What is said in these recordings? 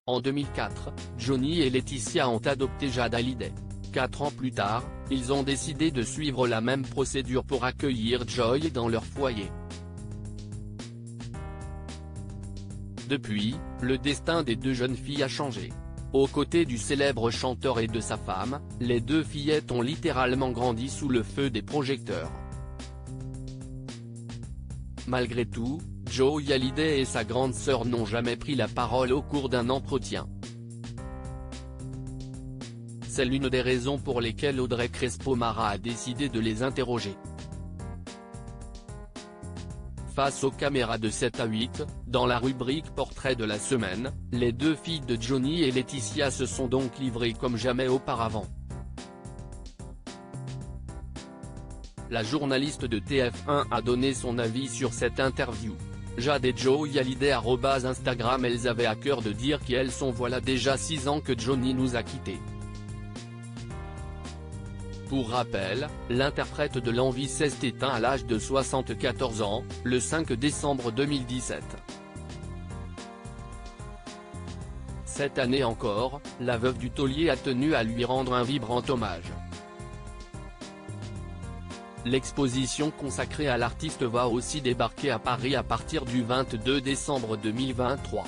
En 2004, Johnny et Laetitia ont adopté Jade Hallyday. 4 ans plus tard, ils ont décidé de suivre la même procédure pour accueillir Joy dans leur foyer. Depuis, le destin des deux jeunes filles a changé. Aux côtés du célèbre chanteur et de sa femme, les deux fillettes ont littéralement grandi sous le feu des projecteurs. Malgré tout, Joy Hallyday et sa grande sœur n'ont jamais pris la parole au cours d'un entretien. C'est l'une des raisons pour lesquelles Audrey Crespo-Mara a décidé de les interroger. Face aux caméras de 7 à 8, dans la rubrique Portrait de la semaine, les deux filles de Johnny et Laetitia se sont donc livrées comme jamais auparavant. La journaliste de TF1 a donné son avis sur cette interview. Jade et Joy Hallyday @Instagram. Elles avaient à cœur de dire qu'elles sont voilà déjà 6 ans que Johnny nous a quittés. Pour rappel, l'interprète de l'Envie s'est éteint à l'âge de 74 ans, le 5 décembre 2017. Cette année encore, la veuve du taulier a tenu à lui rendre un vibrant hommage. L'exposition consacrée à l'artiste va aussi débarquer à Paris à partir du 22 décembre 2023.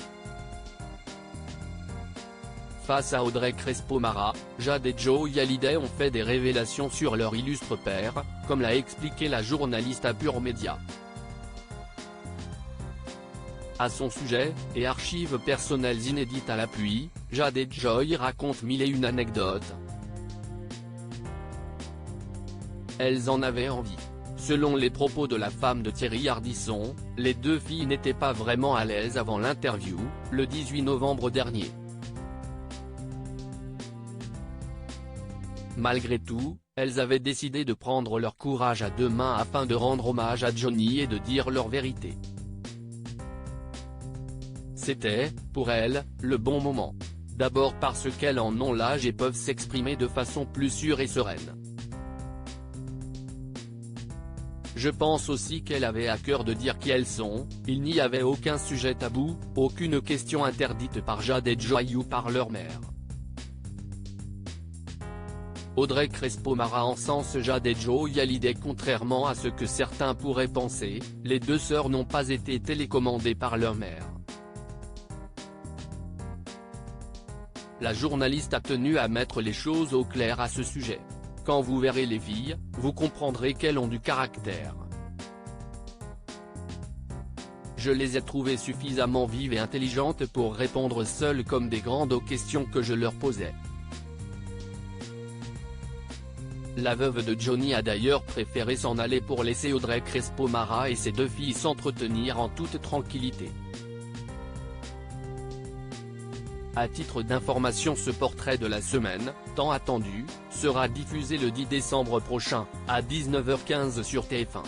Face à Audrey Crespo-Mara, Jade et Joy Hallyday ont fait des révélations sur leur illustre père, comme l'a expliqué la journaliste à Pure Média. À son sujet, et archives personnelles inédites à l'appui, Jade et Joy racontent 1001 anecdotes. Elles en avaient envie. Selon les propos de la femme de Thierry Ardisson, les deux filles n'étaient pas vraiment à l'aise avant l'interview, le 18 novembre dernier. Malgré tout, elles avaient décidé de prendre leur courage à deux mains afin de rendre hommage à Johnny et de dire leur vérité. C'était, pour elles, le bon moment. D'abord parce qu'elles en ont l'âge et peuvent s'exprimer de façon plus sûre et sereine. Je pense aussi qu'elles avaient à cœur de dire qui elles sont, il n'y avait aucun sujet tabou, aucune question interdite par Jade et Joy ou par leur mère. Audrey Crespo-Mara encense Jade et Joy Hallyday. Contrairement à ce que certains pourraient penser, les deux sœurs n'ont pas été télécommandées par leur mère. La journaliste a tenu à mettre les choses au clair à ce sujet. Quand vous verrez les filles, vous comprendrez qu'elles ont du caractère. Je les ai trouvées suffisamment vives et intelligentes pour répondre seules comme des grandes aux questions que je leur posais. La veuve de Johnny a d'ailleurs préféré s'en aller pour laisser Audrey Crespo-Mara et ses deux filles s'entretenir en toute tranquillité. À titre d'information, ce portrait de la semaine, tant attendu, sera diffusé le 10 décembre prochain, à 19h15 sur TF1.